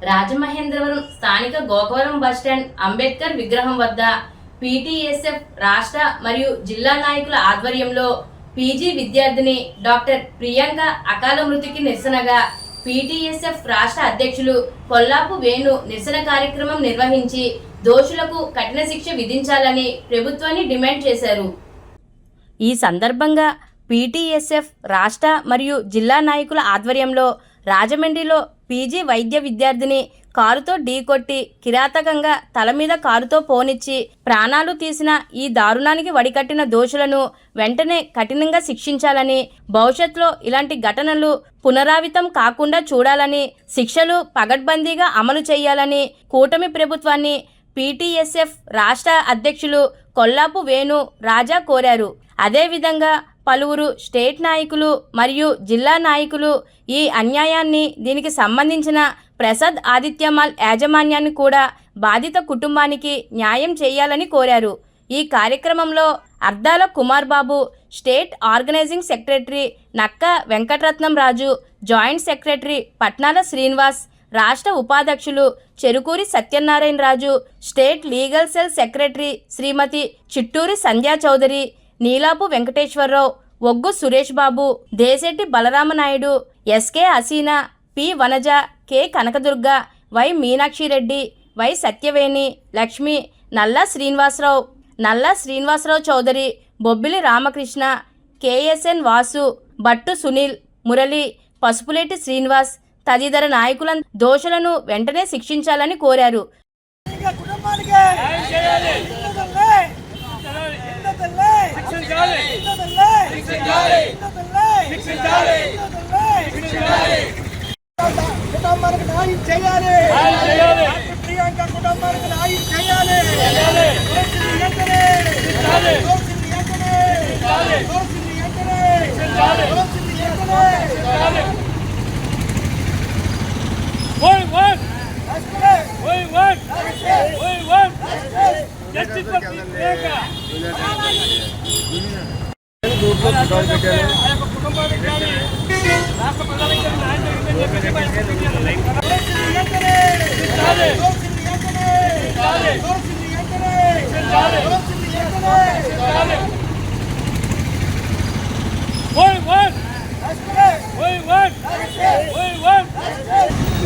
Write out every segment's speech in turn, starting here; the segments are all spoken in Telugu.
రాజమహేంద్రవరం స్థానిక గోకవరం బస్టాండ్ అంబేద్కర్ విగ్రహం వద్ద పీటీఎస్ఎఫ్ రాష్ట్ర మరియు జిల్లా నాయకుల ఆధ్వర్యంలో పీజీ విద్యార్థిని డాక్టర్ ప్రియాంక అకాల మృతికి నిరసనగా పీటీఎస్ఎఫ్ రాష్ట్ర అధ్యక్షులు కొల్లాపు వేణు నిరసన కార్యక్రమం నిర్వహించి దోషులకు కఠిన శిక్ష విధించాలని ప్రభుత్వాన్ని డిమాండ్ చేశారు. ఈ సందర్భంగా పీటీఎస్ఎఫ్ రాష్ట్ర మరియు జిల్లా నాయకుల ఆధ్వర్యంలో రాజమండ్రిలో పీజీ వైద్య విద్యార్థిని కారుతో ఢీకొట్టి కిరాతకంగా తల మీద కారుతో పోనిచ్చి ప్రాణాలు తీసిన ఈ దారుణానికి వడికట్టిన దోషులను వెంటనే కఠినంగా శిక్షించాలని, భవిష్యత్తులో ఇలాంటి ఘటనలు పునరావృతం కాకుండా చూడాలని, శిక్షలు పగడ్బందీగా అమలు చేయాలని కూటమి ప్రభుత్వాన్ని పీటీఎస్ఎఫ్ రాష్ట్ర అధ్యక్షులు కొల్లాపు వేణు రాజా కోరారు. అదేవిధంగా పలువురు స్టేట్ నాయకులు మరియు జిల్లా నాయకులు ఈ అన్యాయాన్ని, దీనికి సంబంధించిన ప్రసాద్ ఆదిత్యమాల్ యాజమాన్యాన్ని కూడా బాధిత కుటుంబానికి న్యాయం చేయాలని కోరారు. ఈ కార్యక్రమంలో Ardhala Kumar Babu, state organizing secretary Nakka Venkataratnam Raju, joint secretary Patnala Srinivas, రాష్ట్ర ఉపాధ్యక్షులు Cherukuri Satyanarayana Raju, state legal cell secretary Srimati Chitturi Sandhya Chowdary, Neelapu Venkateswararao, Oggu Suresh Babu, Desetti Balaramanaidu, SK Haseena, P Vanaja, K Kanakadurga, Y Meenakshireddy, Y Satyaveni, Lakshmi, Nalla Srinivasarao Chowdary, Bobbili Ramakrishna, KSN Vasu, Battu Sunil, Murali, Pasupuleti Srinivas తదితర నాయకుల దోషులను వెంటనే శిక్షించాలని కోరారు. కుటుంబానికి న్యాయం చేయాలి. ప్రియాంక కుటుంబానికి న్యాయం చేయాలి.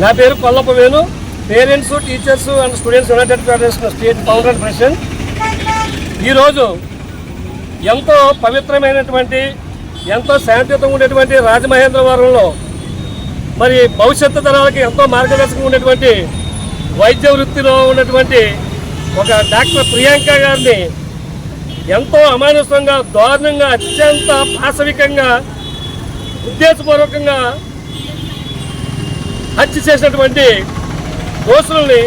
నా పేరు Kollapu Venu, parents, teachers and students United federation state founder and president. ఈరోజు ఎంతో పవిత్రమైనటువంటి, ఎంతో శాంతియుతంగా ఉండేటువంటి రాజమహేంద్రవరంలో మరి భవిష్యత్తు తరాలకి ఎంతో మార్గదర్శకంగా ఉండేటువంటి వైద్య వృత్తిలో ఉన్నటువంటి ఒక డాక్టర్ ప్రియాంక గారిని ఎంతో అమానుషంగా, దారుణంగా, అత్యంత పాశవికంగా, ఉద్దేశపూర్వకంగా హత్య చేసినటువంటి దోషుల్ని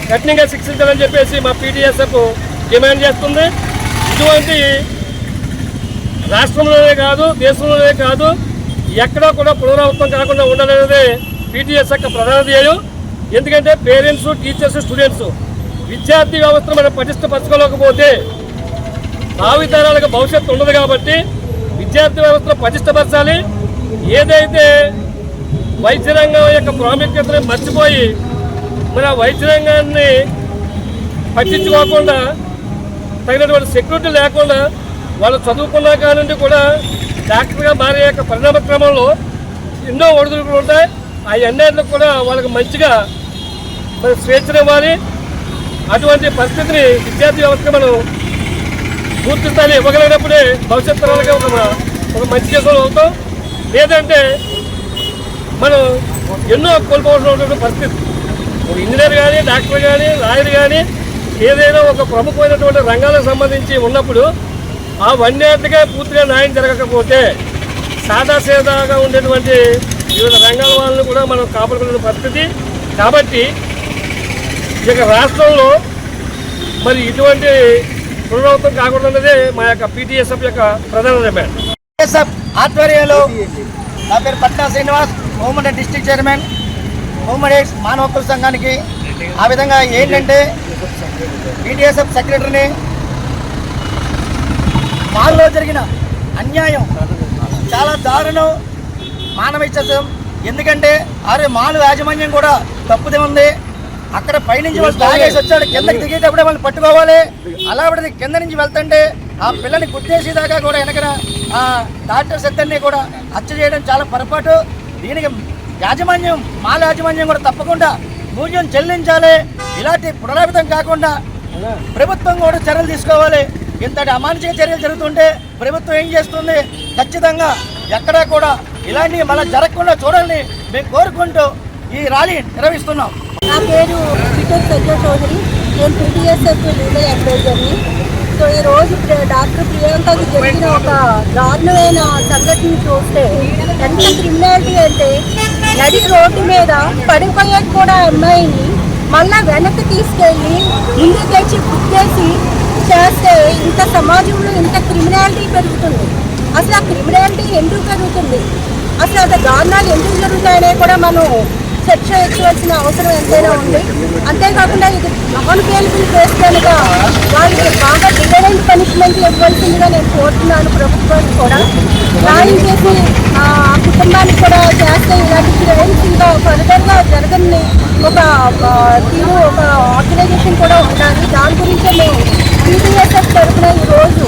కఠినంగా శిక్షించాలని చెప్పేసి మా పీటీఎస్ఎఫ్ డిమాండ్ చేస్తుంది. ఇటువంటి రాష్ట్రంలోనే కాదు, దేశంలోనే కాదు, ఎక్కడా కూడా పునరావృతం కాకుండా ఉండాలనేది పీటీఎస్ యొక్క ప్రధాన ధ్యేయం. ఎందుకంటే పేరెంట్స్, టీచర్స్, స్టూడెంట్స్ విద్యార్థి వ్యవస్థను మనం పటిష్టపరచుకోలేకపోతే భావితరాలకు భవిష్యత్తు ఉండదు. కాబట్టి విద్యార్థి వ్యవస్థను పటిష్టపరచాలి. ఏదైతే వైద్య రంగం యొక్క ప్రాముఖ్యతను మర్చిపోయి మన వైద్య రంగాన్ని పట్టించుకోకుండా, తగినటువంటి సెక్యూరిటీ లేకుండా వాళ్ళు చదువుకున్న కానుండి కూడా డాక్టర్గా మారే యొక్క పరిణామ క్రమంలో ఎన్నో ఒడిదుడుకులు ఉంటాయి. ఆ ఎన్నేళ్ళకు కూడా వాళ్ళకి మంచిగా మరి స్వేచ్ఛనివ్వాలి. అటువంటి పరిస్థితిని విద్యార్థి వ్యవస్థకు మనం పూర్తి స్థాయి ఇవ్వగలిగినప్పుడే భవిష్యత్ తరాలకి ఒక మంచి చేసే అవుతాం. లేదంటే మనం ఎన్నో కోల్పోవాల్సిన పరిస్థితి. ఒక ఇంజనీర్ కానీ, డాక్టర్ కానీ, లాయర్ కానీ ఏదైనా ఒక ప్రముఖమైనటువంటి రంగాలకు సంబంధించి ఉన్నప్పుడు ఆ వన్నేటిగా పూర్తిగా న్యాయం జరగకపోతే సాదాసీదాగా ఉండేటువంటి వివిధ రంగాల వాళ్ళని కూడా మనం కాపాడుకునే పరిస్థితి. కాబట్టి ఇక రాష్ట్రంలో మరి ఇటువంటి పునరావృతం కాకూడదన్నదే మా యొక్క పీటీఎస్ఎఫ్ యొక్క ప్రధాన డిమాండ్. పీటీఎస్ఎఫ్ ఆధ్వర్యంలో నా పేరు పట్నా శ్రీనివాస్, ఉమ్మడి డిస్ట్రిక్ట్ చైర్మన్, ఉమ్మడి మానవ హక్కుల సంఘానికి. ఆ విధంగా ఏంటంటే పీటీఎస్ఎఫ్ సెక్రటరీని మాలో జరిగిన అన్యాయం చాలా దారుణం, మానవీయత ఎందుకంటే అరే మాలు యాజమాన్యం కూడా తప్పుదే ఉంది. అక్కడ పైనుంచి వాళ్ళు తాగేసి వచ్చాడు, కిందకి దిగేటప్పుడే వాళ్ళు పట్టుకోవాలి. అలా పడితే కింద నుంచి వెళ్తుంటే ఆ పిల్లని గుర్తేసేదాకా కూడా వెనకన ఆ డాక్టర్స్ ఇద్దరిని కూడా హత్య చేయడం చాలా పొరపాటు. దీనికి యాజమాన్యం మాల యాజమాన్యం కూడా తప్పకుండా మూల్యం చెల్లించాలి. ఇలాంటి పునరావృతం కాకుండా ప్రభుత్వం కూడా చర్యలు తీసుకోవాలి. ఇంతటి అమానుషిక చర్యలు జరుగుతుంటే ప్రభుత్వం ఏం చేస్తుంది? ఖచ్చితంగా ఎక్కడా కూడా ఇలాంటివి మళ్ళీ జరగకుండా చూడాలని మేము కోరుకుంటూ ఈ ర్యాలీ నిర్వహిస్తున్నాం. నా పేరు పిటూరు సంజయ్ చౌదరి, నేను పీటీఎస్ఎఫ్ లీగల్ అడ్వైజర్ని. సో ఈరోజు డాక్టర్ ప్రియాంకకి జరిగిన ఒక దారుణమైన సంఘటన చూస్తే ఎంత క్రిమినాలిటీ అంటే, నడి రోడ్డు మీద పడిపోయేది కూడా అమ్మాయిని మళ్ళా వెనక్కి తీసుకెళ్ళి ముందు తెచ్చి గుర్తేసి చేస్తే ఇంత సమాజంలో ఇంత క్రిమినాలిటీ పెరుగుతుంది. అసలు ఆ క్రిమినాలిటీ ఎందుకు పెరుగుతుంది, అసలు అది దారుణాలు ఎందుకు జరుగుతాయనే కూడా మనం చర్చ చేయవలసిన అవసరం ఎంతైనా ఉంది. అంతేకాకుండా ఇది నాన్ బెయిలబుల్ కేసు కనుక వాళ్ళకి బాగా డివైడెంట్ పనిష్మెంట్ ఇవ్వాల్సిందిగా నేను కోరుతున్నాను. ప్రభుత్వానికి కూడా న్యాయం చేసి ఆ కుటుంబానికి కూడా చేస్తే ఇలాంటి క్రైమ్స్ ఇంకా ఫర్దర్గా జరగని ఒక ఆర్గనైజేషన్ కూడా ఉండాలి. దాని గురించే మేము పీటీఎస్ఎఫ్ తరఫున ఈరోజు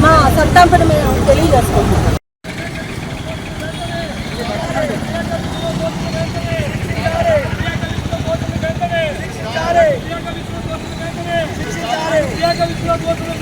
మా సంతాపన మేము తెలియజేస్తున్నాం. ప్రియాంక విషయంలో దోషులు